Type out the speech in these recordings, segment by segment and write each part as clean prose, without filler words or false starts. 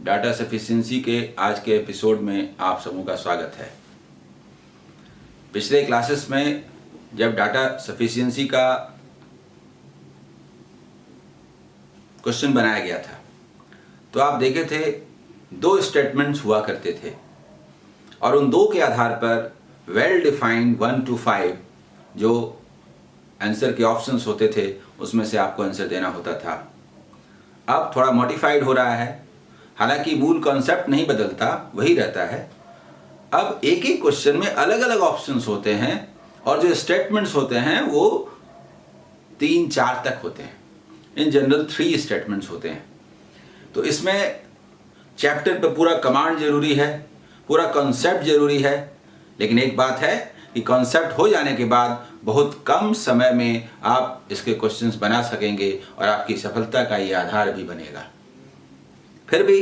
Data sufficiency के आज के एपिसोड में आप सबों का स्वागत है। पिछले क्लासेस में जब डाटा सफिशिएंसी का क्वेश्चन बनाया गया था तो आप देखे थे दो स्टेटमेंट्स हुआ करते थे और उन दो के आधार पर वेल डिफाइंड 1 to 5 जो आंसर के ऑप्शंस होते थे उसमें से आपको आंसर देना होता था। अब थोड़ा मॉडिफाइड हो रहा है, हालांकि मूल कॉन्सेप्ट नहीं बदलता, वही रहता है। अब एक एक क्वेश्चन में अलग अलग ऑप्शंस होते हैं और जो स्टेटमेंट्स होते हैं वो 3-4 तक होते हैं। इन जनरल 3 स्टेटमेंट्स होते हैं। तो इसमें चैप्टर पे पूरा कमांड जरूरी है, पूरा कॉन्सेप्ट जरूरी है, लेकिन एक बात है कि कॉन्सेप्ट हो जाने के बाद बहुत कम समय में आप इसके क्वेश्चंस बना सकेंगे और आपकी सफलता का ये आधार भी बनेगा। फिर भी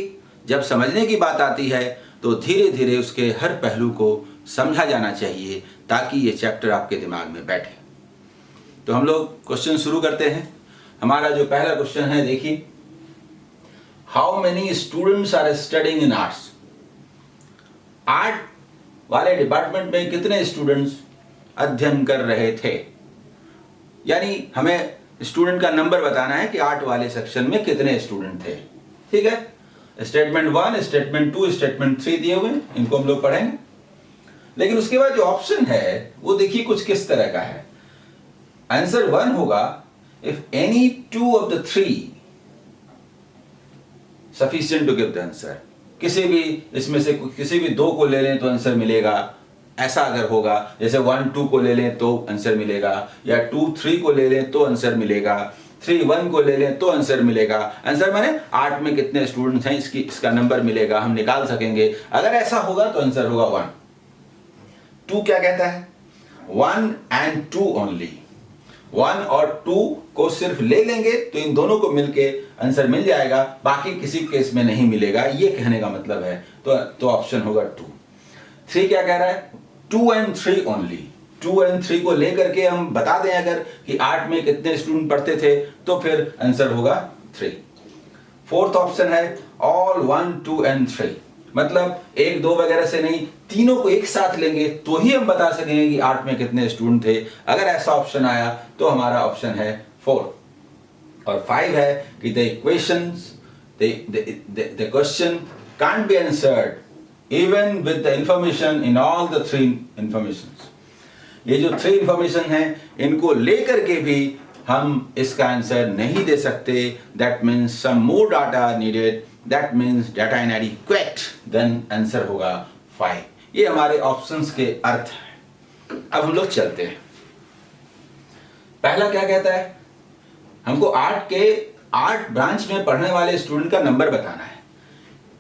जब समझने की बात आती है तो धीरे धीरे उसके हर पहलू को समझा जाना चाहिए ताकि ये चैप्टर आपके दिमाग में बैठे। तो हम लोग क्वेश्चन शुरू करते हैं। हमारा जो पहला क्वेश्चन है, देखिए, how many students are studying in arts. Art वाले डिपार्टमेंट में कितने स्टूडेंट्स अध्ययन कर रहे थे, यानी हमें स्टूडेंट का नंबर बताना है कि आर्ट वाले सेक्शन में कितने स्टूडेंट थे। ठीक है, स्टेटमेंट 1, स्टेटमेंट 2, स्टेटमेंट 3 दिए हुए हैं, इनको हम लोग पढ़ेंगे। लेकिन उसके बाद जो ऑप्शन है वो देखिए कुछ किस तरह का है। आंसर 1 होगा if any 2 of the 3 sufficient to give the answer। किसी भी इसमें से किसी भी 2 को ले लें तो आंसर मिलेगा, ऐसा अगर होगा, जैसे 1 2 को ले लें तो आंसर मिलेगा, या 2 3 को ले लें तो आंसर मिलेगा, 3 1 को ले लें तो आंसर मिलेगा। आंसर माने आर्ट में कितने स्टूडेंट्स हैं इसका नंबर मिलेगा, हम निकाल सकेंगे। अगर ऐसा होगा तो आंसर होगा 1। 2 क्या कहता है? 1 and 2 ओनली। 1 और 2 को सिर्फ ले लेंगे तो इन दोनों को मिलके आंसर मिल जाएगा, बाकी किसी केस में नहीं मिलेगा, ये कहने का मतलब है। तो ऑप्शन होगा 2। 3 क्या कह रहा है? 2 and 3 ओनली। 2 and 3 को लेकर के हम बता दें अगर कि आर्ट में कितने स्टूडेंट पढ़ते थे तो फिर आंसर होगा 3। 4th ऑप्शन है ऑल 1 2 and 3, मतलब 1 2 वगैरह से नहीं, तीनों को एक साथ लेंगे तो ही हम बता सकेंगे कि आर्ट में कितने स्टूडेंट थे। अगर ऐसा ऑप्शन आया तो हमारा ऑप्शन है 4। और 5 है कि the equations the question can't be answered even with the information in all the 3 informations। ये जो 3 information हैं इनको लेकर के भी हम इसका आंसर नहीं दे सकते। That means some more data needed, that means data inadequate, then answer होगा 5। ये हमारे ऑप्शंस के अर्थ हैं। अब हम लोग चलते हैं। पहला क्या कहता है? हमको आर्ट ब्रांच में पढ़ने वाले स्टूडेंट का नंबर बताना है।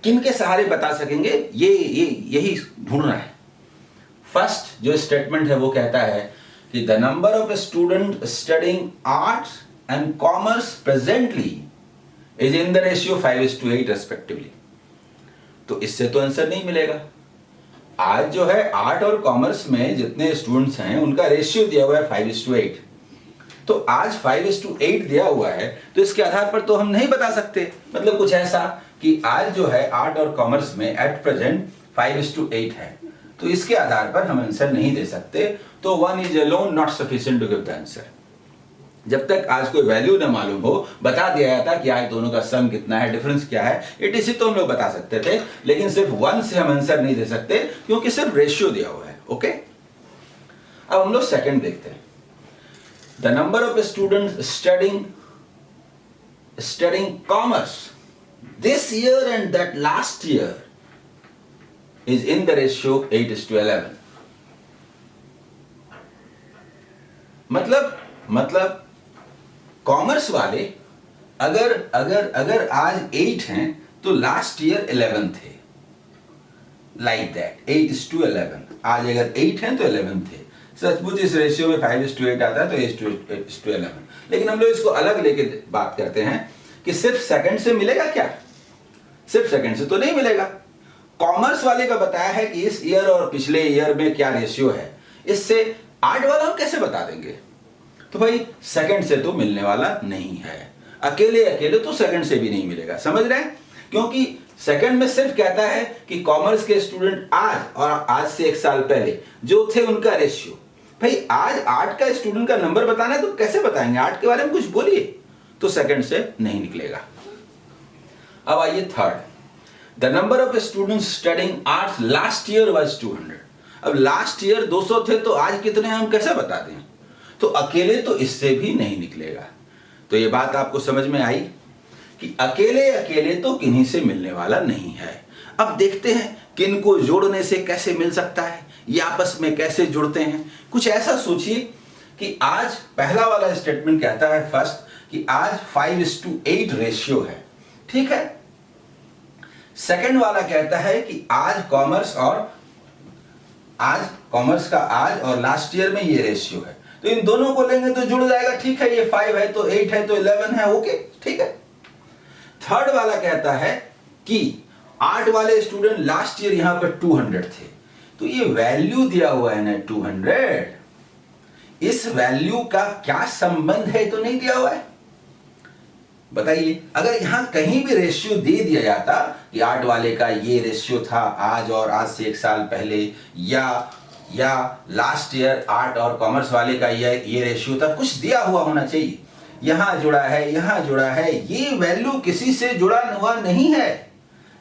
किन के सहारे बता सकेंगे यही ढूंढना है। फर्स्ट जो स्टेटमेंट है वो कहता है कि the number of student studying arts and commerce presently is in the ratio 5:8 respectively. तो इससे तो आंसर नहीं मिलेगा। आज जो है आर्ट और कॉमर्स में जितने स्टूडेंट्स हैं उनका रेशियो दिया हुआ है 5:8। तो आज 5:8 दिया हुआ है तो इसके आधार पर तो हम नहीं बता सकते। मतलब कुछ ऐसा कि आज जो है आर्ट और कॉमर्स में एट प्रेजेंट 5:8 है, तो इसके आधार पर हम आंसर नहीं दे सकते। तो 1 is alone not sufficient to give the answer। जब तक आज कोई वैल्यू ना मालूम हो, बता दिया जाता कि आज दोनों का सम कितना है, डिफरेंस क्या है, etc तो हम लोग बता सकते थे, लेकिन सिर्फ 1 से हम आंसर नहीं दे सकते क्योंकि सिर्फ रेशियो दिया हुआ है। ओके, अब हम लोग सेकंड देखते हैं। The number of students studying commerce this year and that last year is in the ratio 8:11। मतलब कॉमर्स वाले अगर आज 8 हैं तो लास्ट ईयर 11 थे, लाइक दैट 8:11। आज अगर 8 हैं तो 11 थे। सचमुच इस रेशियो में 5:8 आता है तो 8:11। लेकिन हम लोग इसको अलग लेके बात करते हैं कि सिर्फ सेकंड से मिलेगा क्या? सिर्फ सेकंड से तो नहीं मिलेगा। कॉमर्स वाले का बताया है कि इस ईयर और पिछले ईयर में क्या रेशियो है, इससे आर्ट वाला हम कैसे बता देंगे? तो भाई सेकंड से तो मिलने वाला नहीं है, अकेले तो सेकंड से भी नहीं मिलेगा। समझ रहे हैं? क्योंकि सेकंड में सिर्फ कहता है कि कॉमर्स के स्टूडेंट आज और आज से 1 साल पहले जो थे उनका रेशियो। भाई आज 8 का स्टूडेंट का नंबर बताना है तो कैसे बताएंगे, 8 के बारे में कुछ बोलिए, तो सेकंड से नहीं निकलेगा। अब आइए third, the number of students studying arts last year was 200। अब लास्ट ईयर 200 थे तो आज कितने हम कैसे बता दें, तो अकेले तो इससे भी नहीं निकलेगा। तो ये बात आपको समझ में आई कि अकेले अकेले तो किन्हीं से मिलने वाला नहीं है। अब देखते हैं किन को जोड़ने से कैसे मिल सकता है, ये आपस में कैसे जुड़ते हैं। कुछ ऐसा सोचिए कि आज पहला वाला स्टेटमेंट कहता है फर्स्ट कि आज 5:8 रेशियो है, ठीक है। सेकंड वाला कहता है कि आज कॉमर्स का आज और लास्ट ईयर में ये रेशियो है, तो इन दोनों को लेंगे तो जुड़ जाएगा, ठीक है। ये 5 है तो 8 है तो 11 है, ओके, ठीक है। थर्ड वाला कहता है कि 8 वाले स्टूडेंट लास्ट ईयर यहां पर 200 थे, तो ये वैल्यू दिया हुआ है ना 200, इस वैल्यू का क्या संबंध है तो नहीं दिया हुआ है, बताइए। अगर यहां कहीं भी रेशियो दे दिया जाता कि 8 वाले का ये रेशियो था आज और आज से 1 साल पहले, या लास्ट ईयर 8 और कॉमर्स वाले का ये रेशियो था, कुछ दिया हुआ होना चाहिए। यहां जुड़ा है, यहां जुड़ा है, ये वैल्यू किसी से जुड़ा हुआ नहीं है।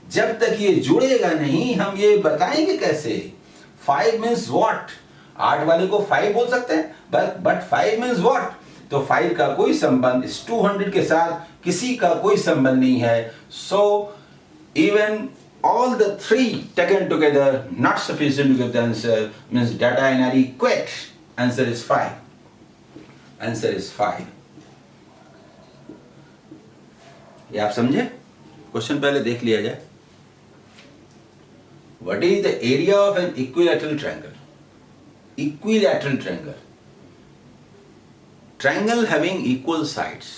जब तक ये जुड़ेगा नहीं हम ये बताएंगे कैसे। 5 मीन्स व्हाट, 8 वाले को 5 बोल सकते हैं, बट 5 मीन्स व्हाट, तो 5 का कोई संबंध इस 200 के साथ किसी का कोई संबंध नहीं है। So even all the 3 taken together not sufficient to give the answer, means data and adequate. Answer is 5. Answer is 5. ये आप समझे? क्वेश्चन पहले देख लिया जाए। What is the area of an equilateral triangle? Equilateral triangle. Triangle having equal sides.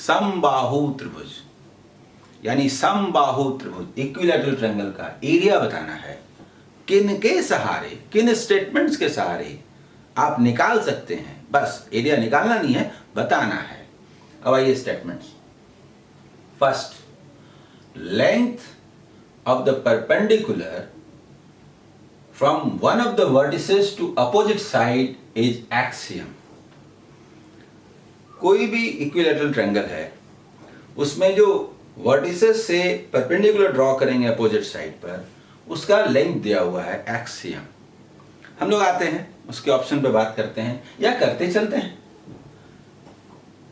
समबाहु त्रिभुज, यानी समबाहु त्रिभुज इक्विलैटरल ट्रायंगल का एरिया बताना है। किन के सहारे, किन स्टेटमेंट्स के सहारे आप निकाल सकते हैं, बस एरिया निकालना नहीं है, बताना है। अब आइए statements. First, length of the perpendicular from one of the vertices to opposite side is x cm. कोई भी इक्विलैटरल ट्रायंगल है, उसमें जो वर्टिसेस से परपेंडिकुलर ड्रॉ करेंगे अपोजिट साइड पर, उसका लेंथ दिया हुआ है एक्सियम। हम लोग आते हैं उसके ऑप्शन पे बात करते हैं या करते चलते हैं।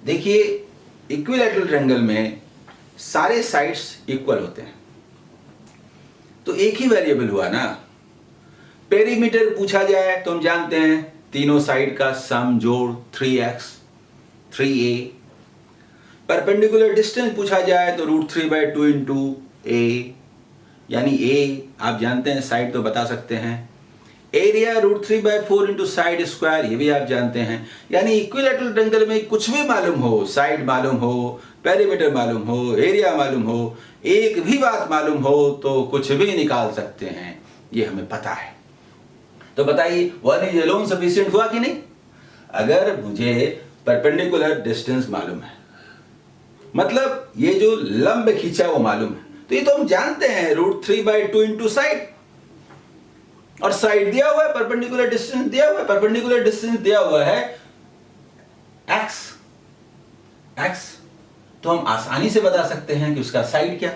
देखिए इक्विलैटरल ट्रायंगल में सारे साइड्स इक्वल होते हैं, तो एक ही वेरिएबल हुआ ना। पेरीमीटर पूछा जाए तो हम जानते हैं तीनों साइड का सम जोड़ 3x 3a। परपेंडिकुलर डिस्टेंस पूछा जाए तो √3/2 इंटू a, यानी a आप जानते हैं, साइड तो बता सकते हैं। एरिया √3/4 इंटू साइड स्क्वायर, ये भी आप जानते हैं। यानी इक्विलैटरल ट्रायंगल में कुछ भी मालूम हो, साइड मालूम हो, पेरीमीटर मालूम हो, एरिया मालूम हो, एक भी बात मालूम हो तो कुछ भी निकाल सकते हैं, ये हमें पता है। तो बताइए 1 इज अलोन सफिशिएंट हुआ कि नहीं? अगर मुझे परपेंडिकुलर डिस्टेंस मालूम है, मतलब ये जो लंब खींचा वो मालूम है, तो ये तो हम जानते हैं √3/2 इंटू साइड, और साइड दिया हुआ है, परपेंडिकुलर डिस्टेंस दिया हुआ है, परपेंडिकुलर डिस्टेंस दिया हुआ है x, तो हम आसानी से बता सकते हैं कि उसका साइड क्या,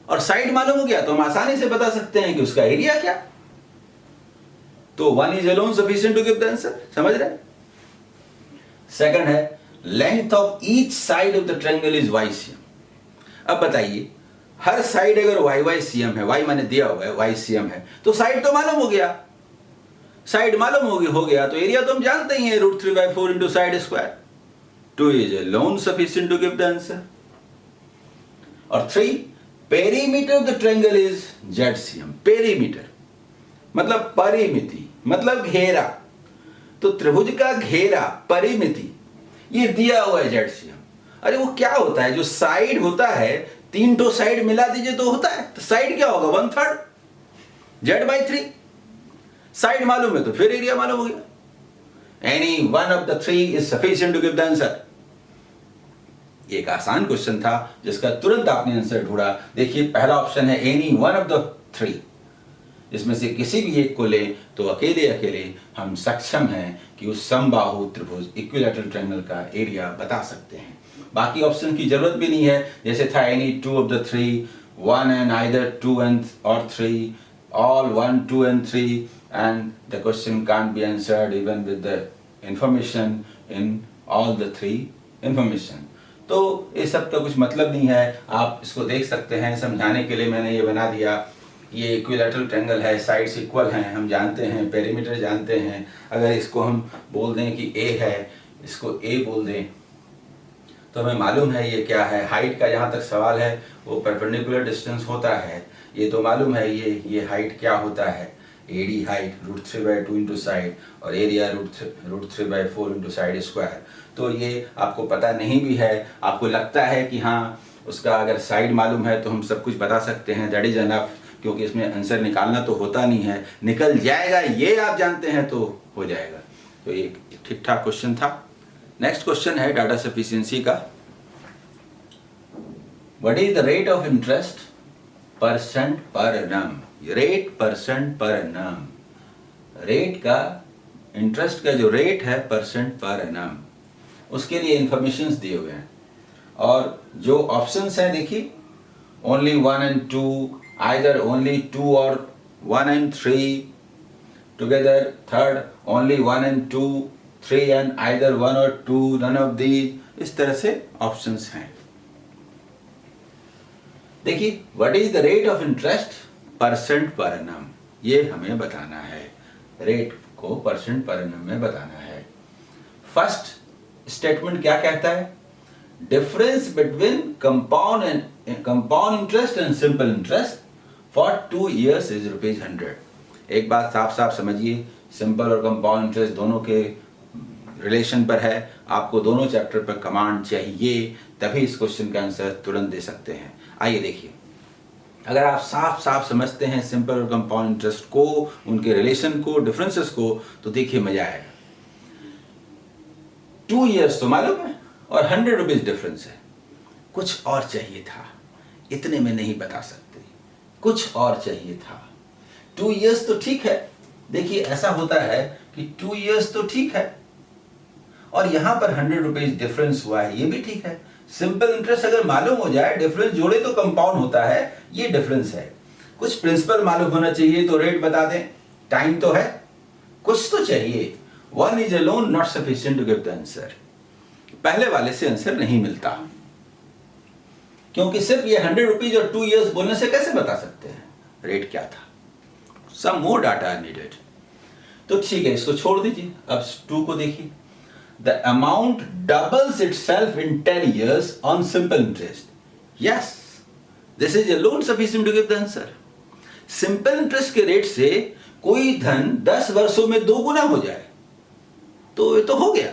और साइड मालूम हो गया तो हम आसानी से बता सकते हैं कि उसका एरिया क्या। तो 1 is alone sufficient to give the answer, समझ रहे हैं? सेकंड है length of each side of the triangle is YCM। अब बताइए हर साइड अगर YYCM है, y मैंने दिया हुआ है YCM है, तो साइड तो मालूम हो गया, साइड मालूम हो गया तो एरिया तो हम जानते ही है √3/4 into side square. 2 is alone sufficient to give the answer. और 3, perimeter of the triangle is ZCM। Perimeter मतलब परिमिति, मतलब घेरा, तो त्रिभुज का घेरा परिमिति ये दिया हुआ है ZCM। अरे वो क्या होता है, जो साइड होता है 3 तो साइड मिला दीजिए तो होता है, तो साइड क्या होगा 1/3 Z/3। साइड मालूम है तो फिर एरिया मालूम हो गया। Any one of the 3 is sufficient to give the answer. एक आसान क्वेश्चन था जिसका तुरंत आपने आंसर ढूंढा। देखिए पहला ऑप्शन है any one of the three, इसमें से किसी भी एक को ले तो अकेले अकेले हम सक्षम हैं कि उस समबाहु त्रिभुज इक्विलैटरल ट्रायंगल का एरिया बता सकते हैं। बाकी ऑप्शन की जरूरत भी नहीं है, जैसे था any two of the three, one and either two and और three, all 1, 2 and 3, and the question can't be answered even with the information in all the three information। तो ये सब का कुछ मतलब नहीं है, आप इसको देख सकते हैं। समझाने के लिए मैंने ये बना दिया, ये इक्विलैटरल ट्रायंगल है, साइड्स इक्वल हैं, हम जानते हैं, पेरीमीटर जानते हैं। अगर इसको हम बोल दें कि ए है, इसको ए बोल दें तो हमें मालूम है ये क्या है। हाइट का जहाँ तक सवाल है वो परपेंडिकुलर डिस्टेंस होता है, ये तो मालूम है। ये हाइट क्या होता है, एडी हाइट √3/2 इंटू साइड और एरिया √3/4 इंटू साइड स्क्वायर। तो ये आपको पता नहीं भी है, आपको लगता है कि हाँ उसका अगर साइड मालूम है तो हम सब कुछ बता सकते हैं, दैट इज एनफ, क्योंकि इसमें आंसर निकालना तो होता नहीं है, निकल जाएगा ये आप जानते हैं तो हो जाएगा। तो ये ठीक ठाक क्वेश्चन था। नेक्स्ट क्वेश्चन है डाटा सफिशिएंसी का। What is the rate of interest percent per annum. Rate percent per annum, rate का, इंटरेस्ट का जो रेट है परसेंट पर एनम, उसके लिए इंफॉर्मेशंस दिए हुए हैं। और जो ऑप्शंस हैं देखिए, ओनली 1 and 2, आइदर ओनली 2 और 1 and 3 together, third only 1 and 2, 3 and either 1 और 2, none of these, इस तरह से ऑप्शंस हैं। देखिए what is the rate of interest percent per annum, ये हमें बताना है, रेट को परसेंट पर एनम में बताना है। फर्स्ट स्टेटमेंट क्या कहता है, difference between compound interest and simple interest for 2 years is ₹100। एक बात साफ साफ समझिए, सिंपल और कंपाउंड इंटरेस्ट दोनों के रिलेशन पर है, आपको दोनों चैप्टर पर कमांड चाहिए, तभी इस क्वेश्चन का आंसर तुरंत दे सकते हैं। आइए देखिए, अगर आप साफ साफ समझते हैं सिंपल और कंपाउंड इंटरेस्ट को, उनके रिलेशन को, डिफरेंसेस को, तो देखिए मजा आएगा। 2 years तो मालूम है और ₹100 डिफरेंस है, कुछ और चाहिए था, इतने में नहीं बता सकते, कुछ और चाहिए था। 2 years तो ठीक है, देखिए ऐसा होता है कि 2 years तो ठीक है और यहां पर ₹100 डिफरेंस हुआ है, ये भी ठीक है। सिंपल इंटरेस्ट अगर मालूम हो जाए, डिफरेंस जोड़े तो कंपाउंड होता है, ये डिफरेंस है। कुछ प्रिंसिपल मालूम होना चाहिए तो रेट बता दें, टाइम तो है, कुछ तो चाहिए। 1 is alone not sufficient to give the answer। पहले वाले से आंसर नहीं मिलता, क्योंकि सिर्फ ये ₹100 और 2 years बोलने से कैसे बता सकते हैं रेट क्या था। सम मोर डाटा नीडेड। तो ठीक है, इसको छोड़ दीजिए। अब 2 को देखिए, the amount doubles itself in 10 years on simple interest। Yes, this is alone sufficient to give the answer। Simple interest के रेट से कोई धन 10 वर्षों में 2 गुना हो जाए तो ये तो हो गया।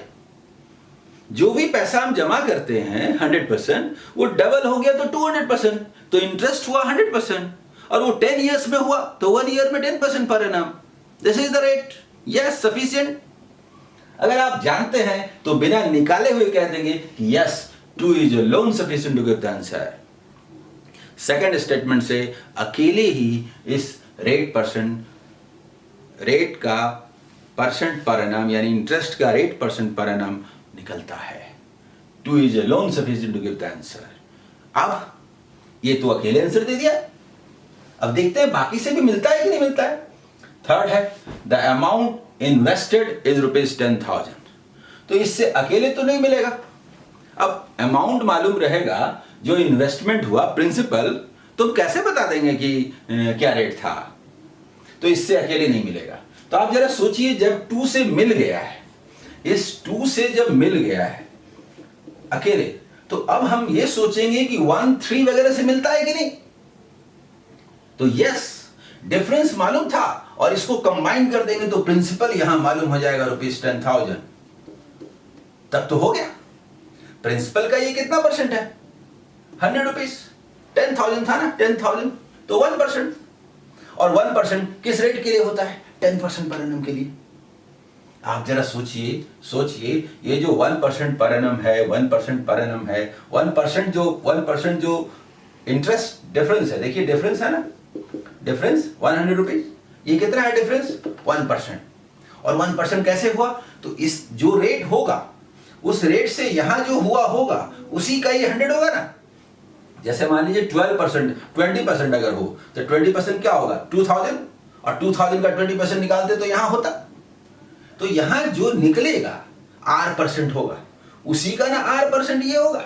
जो भी पैसा हम जमा करते हैं 100%, वो डबल हो गया तो 200%, तो इंटरेस्ट हुआ 100%, और वो 10 years में हुआ तो 1 year में 10% per annum. This is the rate. Yes, sufficient. अगर आप जानते हैं तो बिना निकाले हुए कह देंगे कि yes, 2 is alone sufficient to give the answer। Second statement से अकेले ही इस रेट का परसेंट पर एनम, यानी इंटरेस्ट का रेट परसेंट पर एनम निकलता है। 2 is alone sufficient to give the answer। अब ये तो अकेले आंसर दे दिया, अब देखते हैं बाकी से भी मिलता है कि नहीं मिलता है। थर्ड है द अमाउंट इन्वेस्टेड इज ₹10,000। तो इससे अकेले तो नहीं मिलेगा, अब अमाउंट मालूम रहेगा, जो इन्वेस्टमेंट हुआ प्रिंसिपल, तो कैसे बता देंगे कि क्या रेट था। तो इससे अकेले नहीं मिलेगा। तो आप जरा सोचिए, जब 2 से मिल गया है, इस 2 से जब मिल गया है अकेले, तो अब हम ये सोचेंगे कि 1, 3 वगैरह से मिलता है कि नहीं। तो यस, डिफरेंस मालूम था और इसको कंबाइन कर देंगे तो प्रिंसिपल यहां मालूम हो जाएगा ₹10,000। तब तो हो गया। प्रिंसिपल का ये कितना परसेंट है, ₹100। 10,000 था ना, 10,000 तो 1%, और 1% किस रेट के लिए होता है, 10% पर एनम के लिए। आप जरा सोचिए ये जो 1% पर एनम है, 1% पर एनम है, 1% जो इंटरेस्ट डिफरेंस है, देखिए डिफरेंस है ना, डिफरेंस 100 रुपीज, ये कितना है डिफरेंस? 1%। और 1% कैसे हुआ? तो इस जो रेट होगा उस रेट से यहां जो हुआ होगा उसी का ये 100 होगा ना। जैसे मान लीजिए 12%, 20% अगर हो तो 20% क्या होगा? 2000, और 2000 का 20% निकालते तो यहां होता, तो यहां जो निकलेगा R% होगा, उसी का ना R% ये होगा।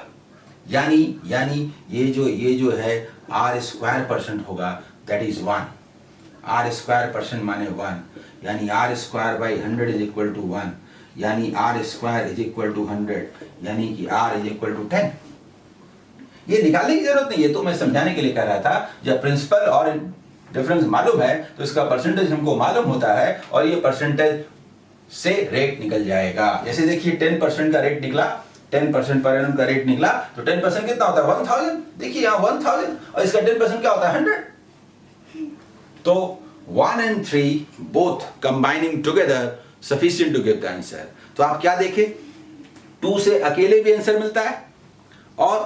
यानी ये जो है R² % होगा, दैट इज 1। R² % माने 1, यानी R² by 100 is equal to 1, यानी R² इज इक्वल टू 100, यानी कि R इज इक्वल टू 10। ये निकालने की जरूरत नहीं, ये तो मैं समझाने के लिए कह रहा था। जब प्रिंसिपल और डिफरेंस मालूम है तो इसका परसेंटेज हमको मालूम होता है और ये परसेंटेज से रेट निकल जाएगा। जैसे देखिए 10% का रेट निकला, 10% पर एनम का रेट निकला, तो 10% कितना होता है? 1000। देखिए यहाँ 1000 और इसका 10% क्या होता है? 100। तो 1 and 3 both combining together sufficient to give the answer। तो आप क्या देखें, 2 से अकेले भी आंसर मिलता है और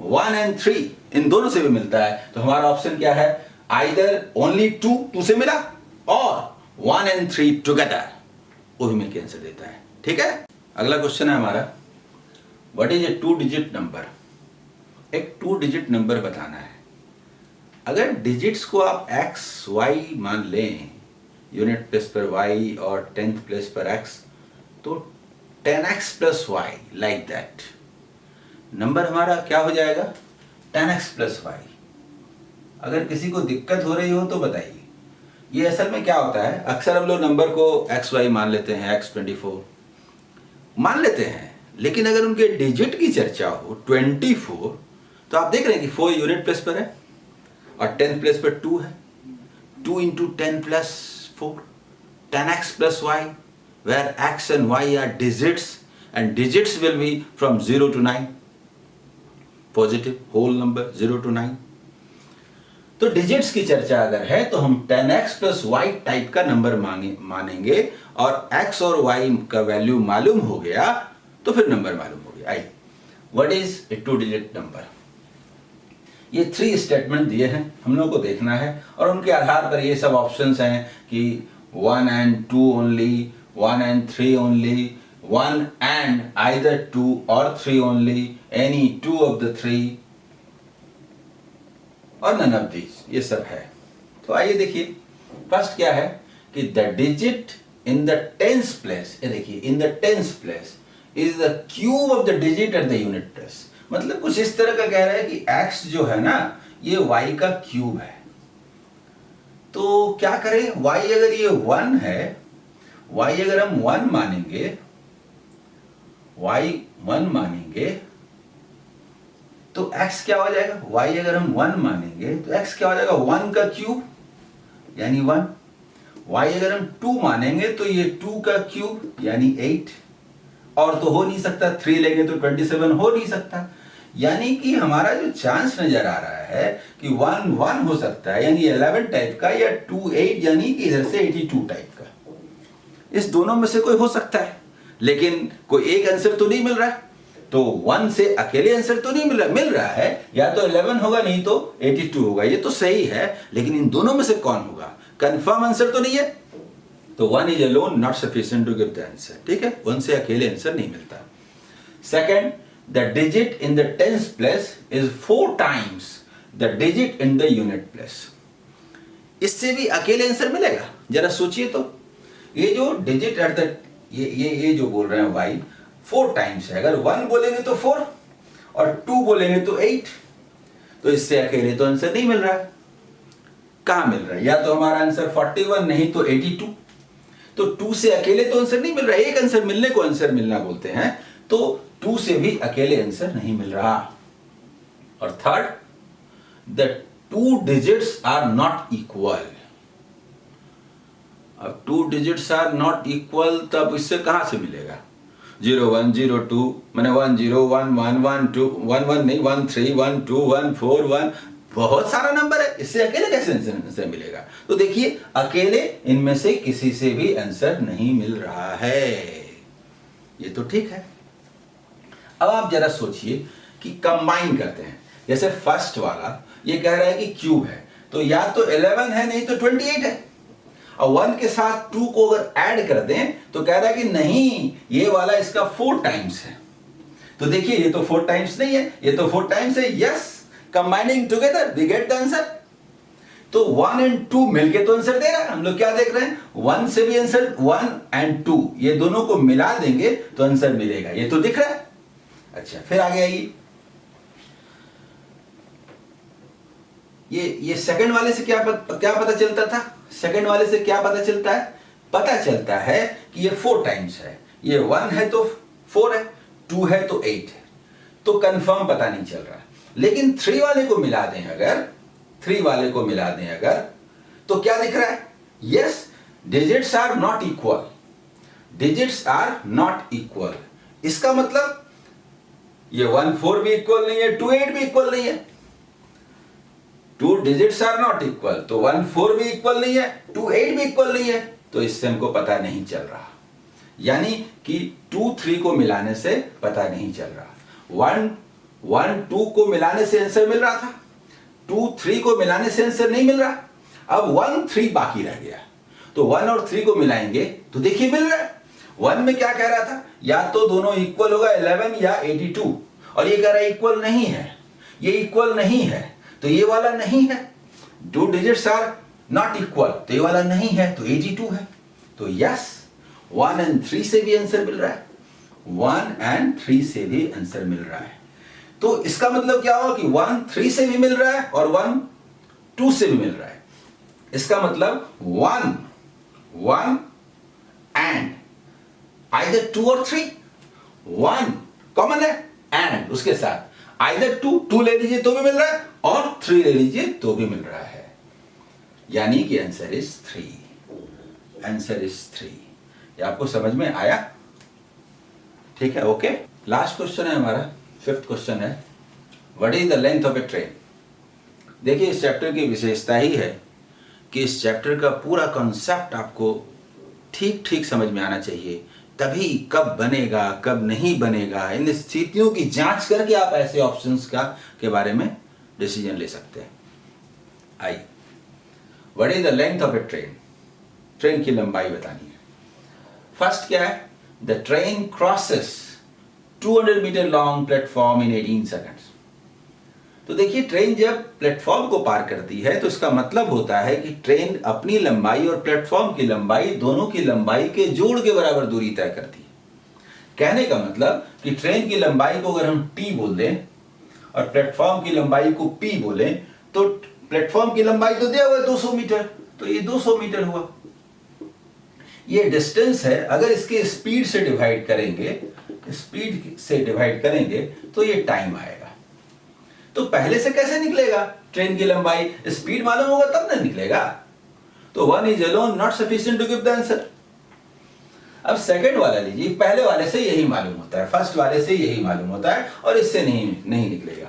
1 and 3 इन दोनों से भी मिलता है। तो हमारा ऑप्शन क्या है? आइदर ओनली 2 से मिला, और 1 and 3 टुगेदर, वो भी मिलकर आंसर देता है। ठीक है, अगला क्वेश्चन है हमारा, what is a 2 digit number. एक 2 डिजिट नंबर बताना है। अगर डिजिट्स को आप x y मान लें, यूनिट प्लेस पर y और 10th प्लेस पर x, तो 10x plus y like that, number हमारा क्या हो जाएगा? 10x plus y। अगर किसी को दिक्कत हो रही हो तो बताइए। ये असल में क्या होता है, अक्सर हम लोग नंबर को एक्स वाई मान लेते हैं, x24 मान लेते हैं, लेकिन अगर उनके डिजिट की चर्चा हो 24, तो आप देख रहे हैं कि 4 यूनिट प्लेस पर है और 10th प्लेस पर 2 है। 2 into 10 plus 4, 10x plus y, where x and y are digits and digits will be from 0 to 9, positive whole number 0 to 9। तो डिजिट्स की चर्चा अगर है तो हम 10x plus y टाइप का नंबर मानेंगे, और x और y का वैल्यू मालूम हो गया तो फिर नंबर मालूम हो गया। I what is a 2 digit number. ये 3 स्टेटमेंट दिए हैं, हम लोगों को देखना है और उनके आधार पर ये सब ऑप्शंस हैं कि 1 and 2 only, 1 and 3 only, 1 and either 2 or 3 only, any 2 of the 3 और none of these, ये सब है। तो आइए देखिए, फर्स्ट क्या है कि the digit in the 10th place, ये देखिए in the 10th place is the cube of the digit at the unit place. मतलब कुछ इस तरह का कह रहा है कि x जो है ना, ये y का क्यूब है। तो क्या करें, y अगर ये 1 है, y अगर हम 1 मानेंगे, y 1 मानेंगे तो x क्या हो जाएगा? y अगर हम 1 मानेंगे तो x क्या हो जाएगा? 1 का क्यूब यानी 1। y अगर हम 2 मानेंगे तो ये 2 का क्यूब यानी 8, और तो हो नहीं सकता, 3 लेंगे तो 27 हो नहीं सकता। यानी कि हमारा जो चांस नजर आ रहा है कि 1 1 हो सकता है यानी 11 टाइप का, या 2 8 यानी कि इधर से 82 टाइप का। इस दोनों में से कोई हो सकता है, लेकिन कोई एक आंसर तो नहीं मिल रहा है। तो 1 से अकेले आंसर तो नहीं मिल रहा है, या तो 11 होगा नहीं तो 82 होगा, ये तो सही है, लेकिन इन दोनों में से कौन होगा? कंफर्म आंसर तो नहीं है। तो 1 is alone not sufficient to give the answer. ठीक है, 1 से अकेले आंसर नहीं मिलता। Second, the digit in the 10th place is 4 times the digit in the unit place। इससे भी अकेले आंसर मिलेगा? जरा सोचिए तो, ये जो डिजिट एट द ये जो बोल रहे हैं भाई 4 टाइम्स है। अगर 1 बोलेंगे तो 4 और 2 बोलेंगे तो 8, तो इससे अकेले तो आंसर नहीं मिल रहा है। कहां मिल रहा है? या तो हमारा आंसर 41 नहीं तो 82। तो 2 से अकेले तो आंसर नहीं मिल रहा है, एक आंसर मिलने को आंसर मिलना बोलते हैं। तो 2 से भी अकेले आंसर नहीं मिल रहा। और third, the 2 digits are not equal. अब 2 डिजिट्स आर नॉट इक्वल, तब इससे कहां से मिलेगा? 0 1 0 2 मैंने 1 0 1 1 1 2 1 1 नहीं 1 3 1 2 1 4 1 बहुत सारा नंबर है, इससे अकेले कैसे आंसर मिलेगा? तो देखिए अकेले इनमें से किसी से भी आंसर नहीं मिल रहा है, ये तो ठीक है। अब आप जरा सोचिए कि कंबाइन करते हैं, जैसे फर्स्ट वाला ये कह रहा है कि क्यूब है, तो या तो 11 है नहीं तो 28 है, और 1 के साथ 2 को अगर ऐड कर दें तो कह रहा है कि नहीं ये वाला इसका 4 टाइम्स है। तो देखिए ये तो 4 टाइम्स नहीं है, ये तो 4 टाइम्स है। Yes, combining together we get the answer. तो 1 एंड 2 मिलके तो आंसर दे रहा है। हम लोग क्या देख रहे हैं, 1 से भी आंसर, 1 एंड 2 ये दोनों को मिला देंगे तो आंसर मिलेगा, ये तो दिख रहा है। अच्छा, फिर आगे आइए, ये सेकंड वाले से क्या पता चलता था? सेकंड वाले से क्या पता चलता है? पता चलता है कि ये 4 टाइम्स है, ये 1 है तो 4 है, 2 है तो 8 है, तो कंफर्म पता नहीं चल रहा। लेकिन 3 वाले को मिला दें अगर, 3 वाले को मिला दें अगर, तो क्या दिख रहा है? Yes, digits are not equal, digits are not equal. इसका मतलब ये 1 4 भी इक्वल नहीं है, 2 8 भी इक्वल नहीं है। 2 डिजिट्स आर नॉट इक्वल, तो 1 4 भी इक्वल नहीं है, 2 8 भी इक्वल नहीं है, तो इससे हमको पता नहीं चल रहा। यानी कि 2 3 को मिलाने से पता नहीं चल रहा। 1 2 को मिलाने से आंसर मिल रहा था, 2 3 को मिलाने से आंसर नहीं मिल रहा। अब 1 3 बाकी रह गया, तो 1 और 3 को मिलाएंगे तो देखिए मिल रहा है। 1 में क्या कह रहा था, या तो दोनों इक्वल होगा 11 या 82, और ये कह रहा है इक्वल नहीं है, ये इक्वल नहीं है, तो ये वाला नहीं है। 2 डिजिट्स आर नॉट इक्वल, तो ये वाला नहीं है, तो 82 है। तो यस, 1 एंड 3 से भी आंसर मिल रहा है, 1 एंड 3 से भी आंसर मिल रहा है। तो इसका मतलब क्या हुआ कि 1 3 से भी मिल रहा है और 1 2 से भी मिल रहा है। इसका मतलब 1 एंड आइदर 2 और 3, 1 कॉमन है एंड उसके साथ आइदर 2 ले लीजिए तो भी मिल रहा है, और 3 ले लीजिए तो भी मिल रहा है। यानी कि आंसर इज 3, आंसर इज 3। ये आपको समझ में आया? ठीक है, ओके। लास्ट क्वेश्चन है हमारा, 5th क्वेश्चन है, what is the length of a train? देखिए इस चैप्टर की विशेषता ही है कि इस चैप्टर का पूरा कॉन्सेप्ट आपको ठीक ठीक समझ में आना चाहिए, तभी कब बनेगा कब नहीं बनेगा, इन स्थितियों की जांच करके आप ऐसे ऑप्शंस के बारे में डिसीजन ले सकते हैं। आइए, what is the length of a train? Train की लंबाई बतानी है। फर्स्ट क्या है, the train crosses 200 metre long platform in 18 seconds. तो देखिए ट्रेन जब प्लेटफॉर्म को पार करती है तो इसका मतलब होता है कि ट्रेन अपनी लंबाई और प्लेटफॉर्म की लंबाई दोनों की लंबाई के जोड़ के बराबर दूरी तय करती है। कहने का मतलब कि ट्रेन की लंबाई को अगर हम t बोल दें और प्लेटफॉर्म की लंबाई को p बोलें, तो प्लेटफॉर्म की लंबाई तो दिया हुआ है 200 मीटर, तो ये 200 मीटर हुआ। ये डिस्टेंस है, अगर इसके स्पीड से डिवाइड करेंगे, स्पीड से डिवाइड करेंगे तो ये टाइम आएगा। तो पहले से कैसे निकलेगा ट्रेन की लंबाई? स्पीड मालूम होगा तब ना निकलेगा। तो 1 is alone not sufficient to give the answer. अब सेकंड वाला लीजिए, पहले वाले से यही मालूम होता है, फर्स्ट वाले से यही मालूम होता है, और इससे नहीं निकलेगा।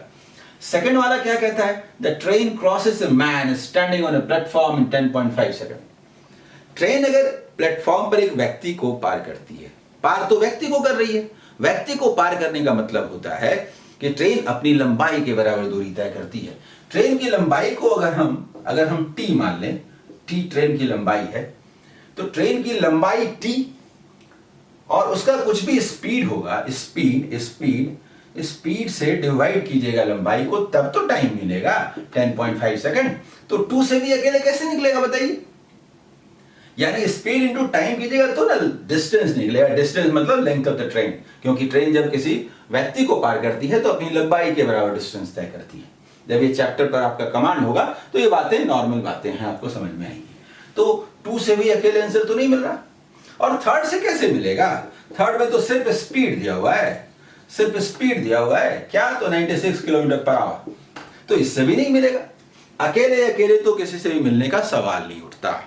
सेकंड वाला क्या कहता है, the train crosses a man standing on a platform in 10.5 second. Train अगर प्लेटफॉर्म पर एक व्यक्ति को पार करती है, पार तो व्यक्ति को कर रही है, व्यक्ति को पार करने का मतलब होता है कि ट्रेन अपनी लंबाई के बराबर दूरी तय करती है। ट्रेन की लंबाई को अगर हम t मान लें, t ट्रेन की लंबाई है, तो ट्रेन की लंबाई t और उसका कुछ भी स्पीड होगा, स्पीड से डिवाइड कीजिएगा लंबाई को, तब तो टाइम मिलेगा 10.5 सेकंड। तो 2 से भी अकेले कैसे निकलेगा बताइए? यानी स्पीड इंटू टाइम कीजिएगा तो ना डिस्टेंस निकलेगा। डिस्टेंस मतलब लेंथ ऑफ द ट्रेन, क्योंकि ट्रेन जब किसी व्यक्ति को पार करती है तो अपनी लंबाई के बराबर डिस्टेंस तय करती है। जब ये चैप्टर पर आपका कमांड होगा तो ये बातें नॉर्मल बातें हैं, आपको समझ में आएंगी। तो 2 से भी अकेले आंसर तो नहीं मिल रहा, और थर्ड से कैसे मिलेगा? थर्ड में तो सिर्फ स्पीड दिया हुआ है, सिर्फ स्पीड दिया हुआ है, क्या तो 96 किलोमीटर पर आवर, तो इससे भी नहीं मिलेगा। अकेले तो किसी से भी मिलने का सवाल नहीं उठता।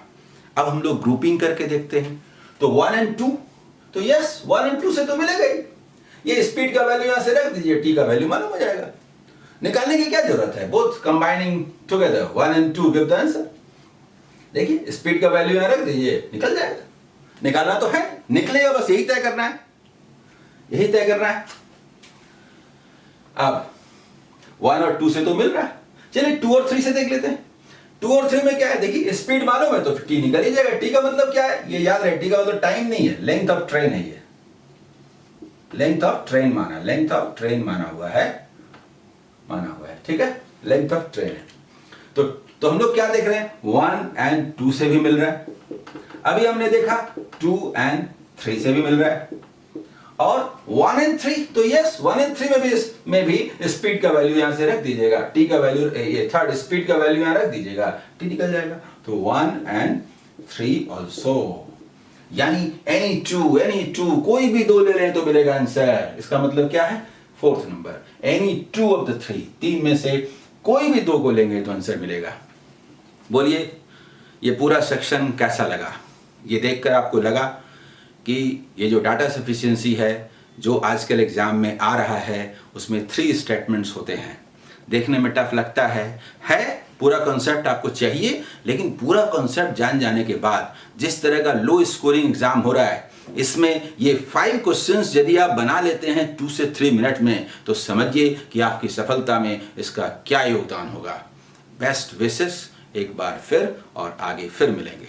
अब हम लोग ग्रुपिंग करके देखते हैं, तो 1 एंड 2, तो यस 1 एंड 2 से तो मिलेगा ही। ये स्पीड का वैल्यू यहां से रख दीजिए, टी का वैल्यू मालूम हो जाएगा। निकालने की क्या जरूरत है, both combining together 1 and 2 give the answer. देखिए स्पीड का वैल्यू यहां रख दीजिए, निकल जाएगा। निकालना तो है, निकलेगा, बस यही तय करना है, यही तय करना है। अब 1 और 2 से तो मिल रहा है, चलिए 2 और 3 से देख लेते हैं। 2 और 3 में क्या है, देखिए स्पीड मालूम है तो टी निकल ही जाएगा। टी का मतलब क्या है, ये याद रहे, टी का मतलब टाइम नहीं है, लेंथ ऑफ ट्रेन है। ये लेंथ ऑफ ट्रेन माना, लेंथ ऑफ ट्रेन माना हुआ है, ठीक है, लेंथ ऑफ ट्रेन है। तो हम लोग क्या देख रहे हैं, 1 and 2 से भी मिल रहा है। अभी हमने देखा 2 and 3 से भी मिल रहा है, और 1 and 3, तो यस 1 and 3 में भी स्पीड का वैल्यू यहां से रख दीजिएगा, टी का वैल्यू, ये थर्ड स्पीड का वैल्यू यहां रख दीजिएगा, टी निकल जाएगा। तो 1 and 3 ऑल्सो, यानी एनी टू कोई भी दो ले लें तो मिलेगा आंसर। इसका मतलब क्या है, fourth number, any 2 of the 3, तीन में से कोई भी दो को लेंगे तो आंसर मिलेगा। बोलिए ये पूरा सेक्शन कैसा लगा, ये देखकर आपको लगा कि ये जो डाटा सफिशिएंसी है जो आजकल एग्जाम में आ रहा है उसमें 3 स्टेटमेंट्स होते हैं, देखने में टफ लगता है पूरा कॉन्सेप्ट आपको चाहिए, लेकिन पूरा कॉन्सेप्ट जान जाने के बाद जिस तरह का लो स्कोरिंग एग्जाम हो रहा है, इसमें ये 5 क्वेश्चंस यदि आप बना लेते हैं 2 से 3 मिनट में, तो समझिए कि आपकी सफलता में इसका क्या योगदान होगा। बेस्ट विशेस एक बार फिर, और आगे फिर मिलेंगे।